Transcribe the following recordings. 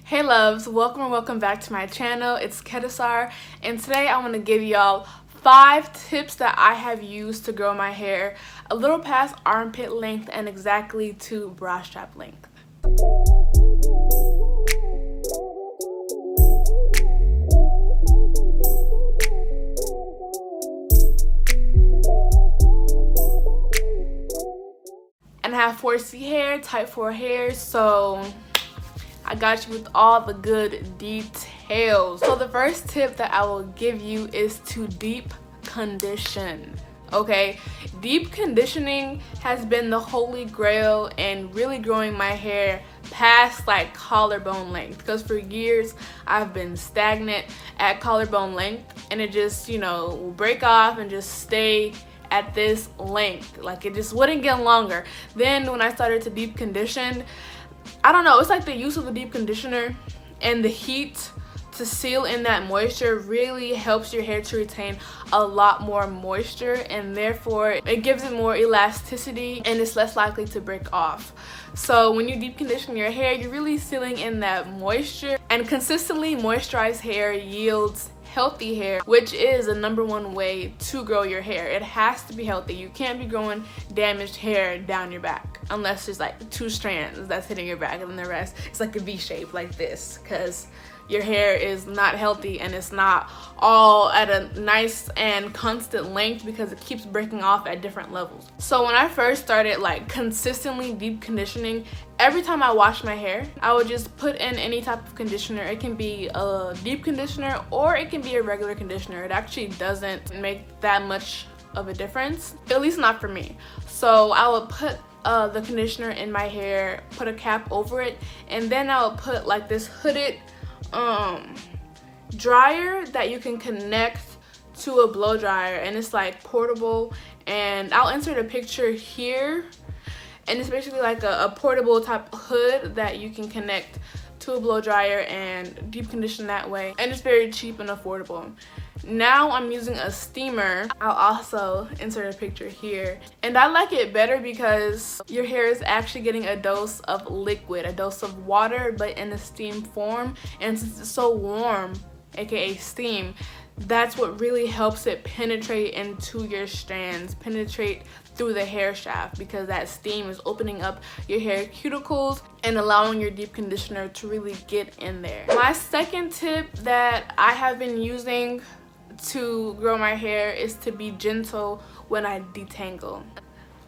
Hey loves, welcome and welcome back to my channel. It's Kedasar, and today I want to give y'all 5 tips that I have used to grow my hair a little past armpit length and exactly to bra strap length. And I have 4C hair, type 4 hair, so I got you with all the good details. So the first tip that I will give you is to deep condition. Okay, deep conditioning has been the holy grail in really growing my hair past like collarbone length, because for years I've been stagnant at collarbone length and it just, will break off and just stay at this length. Like it just wouldn't get longer. Then when I started to deep condition, I don't know, it's like the use of the deep conditioner and the heat to seal in that moisture really helps your hair to retain a lot more moisture, and therefore it gives it more elasticity and it's less likely to break off. So when you deep condition your hair, you're really sealing in that moisture, and consistently moisturized hair yields healthy hair, which is the #1 way to grow your hair. It has to be healthy. You can't be growing damaged hair down your back unless there's like 2 strands that's hitting your back and then the rest it's like a V shape like this, because your hair is not healthy and it's not all at a nice and constant length because it keeps breaking off at different levels. So when I first started like consistently deep conditioning, every time I wash my hair, I would just put in any type of conditioner. It can be a deep conditioner or it can be a regular conditioner. It actually doesn't make that much of a difference, at least not for me. So I would put the conditioner in my hair, put a cap over it, and then I would put like this hooded dryer that you can connect to a blow dryer, and it's like portable, and I'll insert a picture here, and it's basically like a portable type hood that you can connect to a blow dryer and deep condition that way, and it's very cheap and affordable. Now I'm using a steamer. I'll also insert a picture here, and I like it better because your hair is actually getting a dose of liquid, a dose of water, but in a steam form. And since it's so warm, aka steam, that's what really helps it penetrate into your strands, penetrate through the hair shaft, because that steam is opening up your hair cuticles and allowing your deep conditioner to really get in there. My second tip that I have been using to grow my hair is to be gentle when I detangle.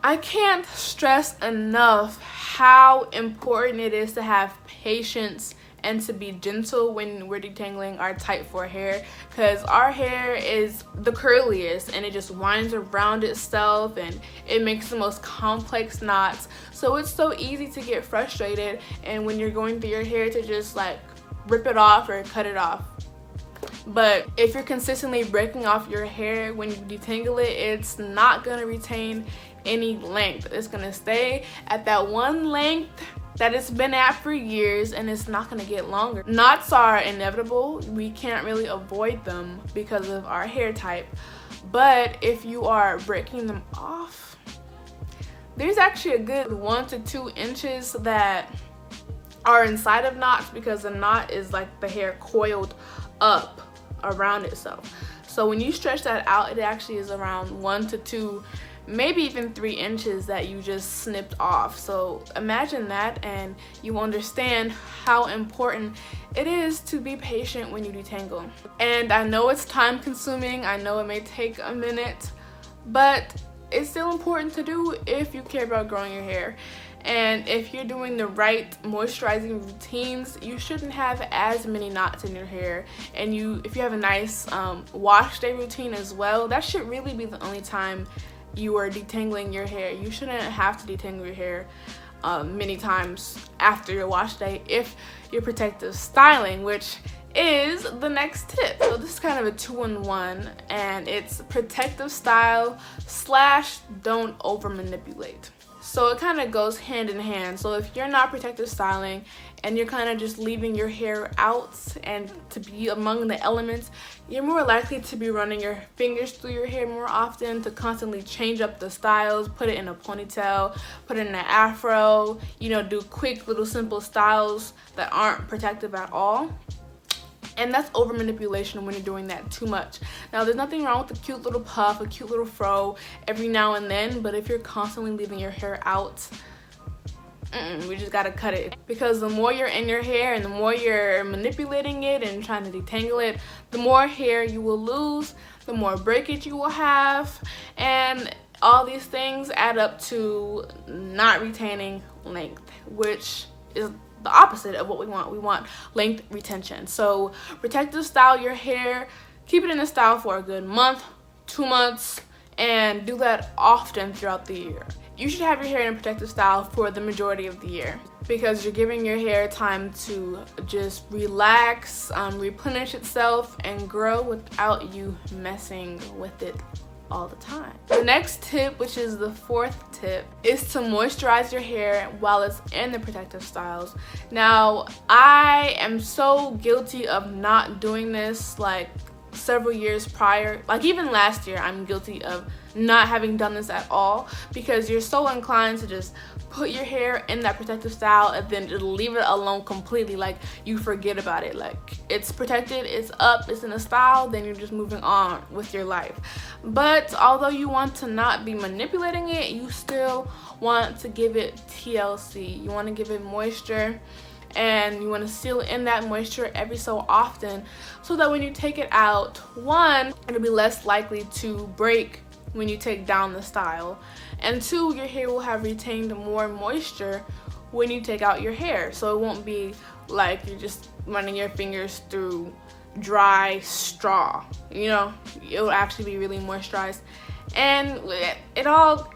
I can't stress enough how important it is to have patience and to be gentle when we're detangling our type 4 hair, because our hair is the curliest and it just winds around itself and it makes the most complex knots. So it's so easy to get frustrated, and when you're going through your hair, to just like rip it off or cut it off. But if you're consistently breaking off your hair when you detangle it, it's not gonna retain any length. It's gonna stay at that one length that it's been at for years, and it's not gonna get longer. Knots are inevitable. We can't really avoid them because of our hair type. But if you are breaking them off, there's actually a good 1 to 2 inches that are inside of knots, because the knot is like the hair coiled up around itself. So when you stretch that out, it actually is around 1 to 2, maybe even 3 inches that you just snipped off. So imagine that, and you understand how important it is to be patient when you detangle. And I know it's time consuming, I know it may take a minute, but it's still important to do if you care about growing your hair. And if you're doing the right moisturizing routines, you shouldn't have as many knots in your hair. And if you have a nice wash day routine as well, that should really be the only time you are detangling your hair. You shouldn't have to detangle your hair many times after your wash day if you're protective styling, which is the next tip. So this is kind of a 2-in-1, and it's protective style / don't over manipulate. So it kind of goes hand in hand. So if you're not protective styling and you're kind of just leaving your hair out and to be among the elements, you're more likely to be running your fingers through your hair more often, to constantly change up the styles, put it in a ponytail, put it in an afro, you know, do quick little simple styles that aren't protective at all. And that's over manipulation when you're doing that too much. Now, there's nothing wrong with a cute little puff, a cute little fro every now and then, but if you're constantly leaving your hair out, we just gotta cut it. Because the more you're in your hair and the more you're manipulating it and trying to detangle it, the more hair you will lose, the more breakage you will have, and all these things add up to not retaining length, which is the opposite of what we want. We want length retention. So protective style your hair, keep it in the style for a good month, 2 months, and do that often throughout the year. You should have your hair in a protective style for the majority of the year, because you're giving your hair time to just relax, replenish itself, and grow without you messing with it all the time. The next tip, which is the 4th tip, is to moisturize your hair while it's in the protective styles. Now, I am so guilty of not doing this like several years prior. Like even last year, I'm guilty of not having done this at all, because you're so inclined to just put your hair in that protective style and then just leave it alone completely. Like you forget about it. Like it's protected, it's up, it's in a style, then you're just moving on with your life. But although you want to not be manipulating it, you still want to give it TLC. You want to give it moisture, and you want to seal in that moisture every so often, so that when you take it out, 1, it'll be less likely to break when you take down the style, and 2, your hair will have retained more moisture when you take out your hair, so it won't be like you're just running your fingers through dry straw. You know, it will actually be really moisturized, and it all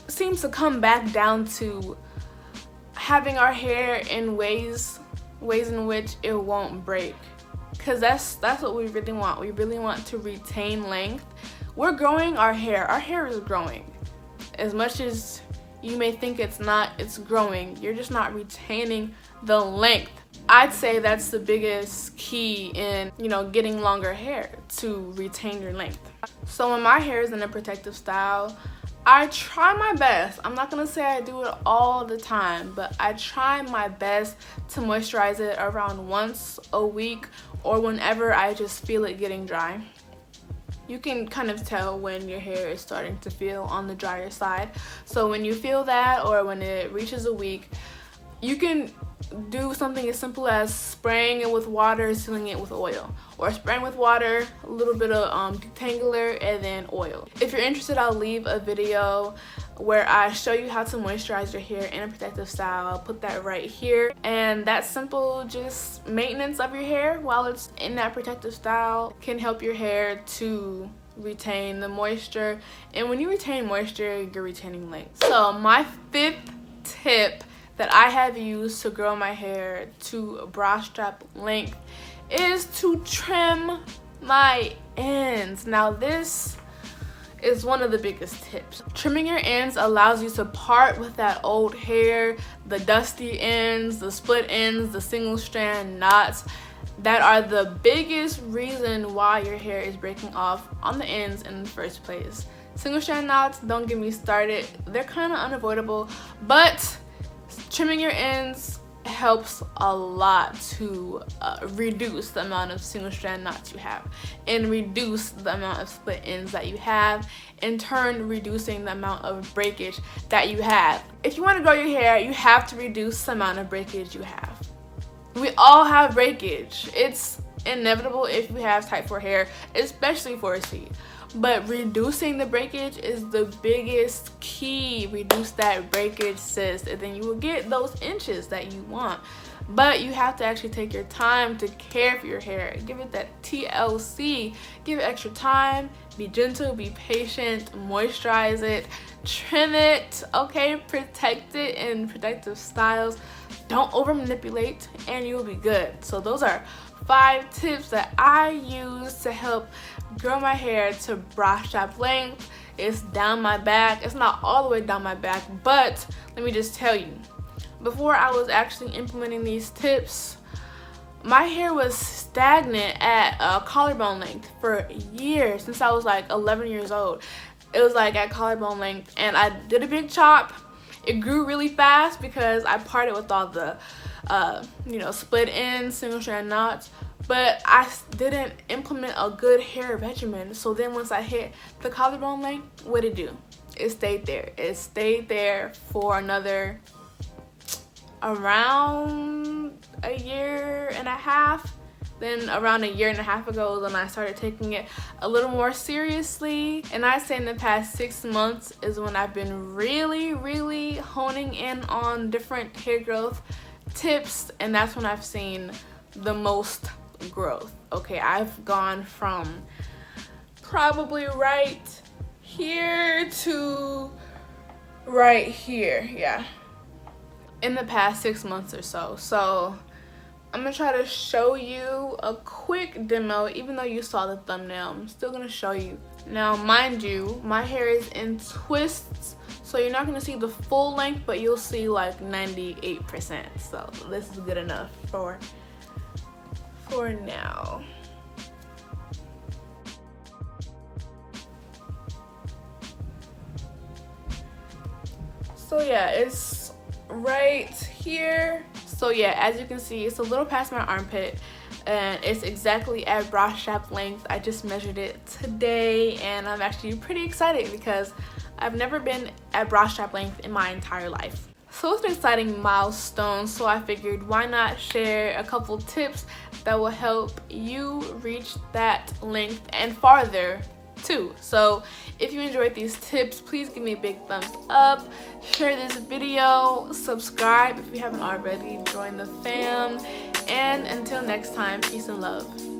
seems to come back down to having our hair in ways in which it won't break, because that's what we really want. We really want to retain length. We're growing our hair is growing. As much as you may think it's not, it's growing. You're just not retaining the length. I'd say that's the biggest key in, you know, getting longer hair, to retain your length. So when my hair is in a protective style, I try my best. I'm not gonna say I do it all the time, but I try my best to moisturize it around once a week, or whenever I just feel it getting dry. You can kind of tell when your hair is starting to feel on the drier side. So when you feel that, or when it reaches a week, you can do something as simple as spraying it with water, sealing it with oil, or spraying with water, a little bit of detangler, and then oil. If you're interested, I'll leave a video where I show you how to moisturize your hair in a protective style. I'll put that right here. And that simple just maintenance of your hair while it's in that protective style can help your hair to retain the moisture. And when you retain moisture, you're retaining length. So my 5th tip that I have used to grow my hair to bra strap length is to trim my ends. Now this is one of the biggest tips. Trimming your ends allows you to part with that old hair, the dusty ends, the split ends, the single strand knots that are the biggest reason why your hair is breaking off on the ends in the first place. Single strand knots, don't get me started. They're kind of unavoidable, but trimming your ends helps a lot to reduce the amount of single strand knots you have, and reduce the amount of split ends that you have, in turn reducing the amount of breakage that you have. If you want to grow your hair, you have to reduce the amount of breakage you have. We all have breakage. It's inevitable if you have type 4 hair, especially 4C. But reducing the breakage is the biggest key. Reduce that breakage, sis, and then you will get those inches that you want. But you have to actually take your time to care for your hair. Give it that TLC. Give it extra time. Be gentle, be patient, moisturize it, trim it, okay? Protect it in protective styles. Don't over manipulate, and you'll be good. So those are 5 tips that I use to help grow my hair to bra strap length. It's down my back. It's not all the way down my back, but let me just tell you, before I was actually implementing these tips, my hair was stagnant at collarbone length for years, since I was like 11 years old. It was like at collarbone length, and I did a big chop. It grew really fast because I parted with all the split ends, single strand knots, but I didn't implement a good hair regimen. So then once I hit the collarbone length, what did it do? It stayed there. It stayed there for another around a year and a half. Then around a year and a half ago, then I started taking it a little more seriously. And I'd say in the past 6 months is when I've been really honing in on different hair growth tips, and that's when I've seen the most growth. Okay, I've gone from probably right here to right here, yeah, in the past 6 months or so. So I'm gonna try to show you a quick demo. Even though you saw the thumbnail, I'm still gonna show you. Now mind you, my hair is in twists, so you're not gonna see the full length, but you'll see like 98%. So this is good enough for now. So yeah, it's right here. So yeah, as you can see, it's a little past my armpit, and it's exactly at bra strap length. I just measured it today, and I'm actually pretty excited because I've never been at bra strap length in my entire life. So it's an exciting milestone, so I figured why not share a couple tips that will help you reach that length and farther too. So if you enjoyed these tips, please give me a big thumbs up, share this video, subscribe if you haven't already, join the fam, and until next time, peace and love.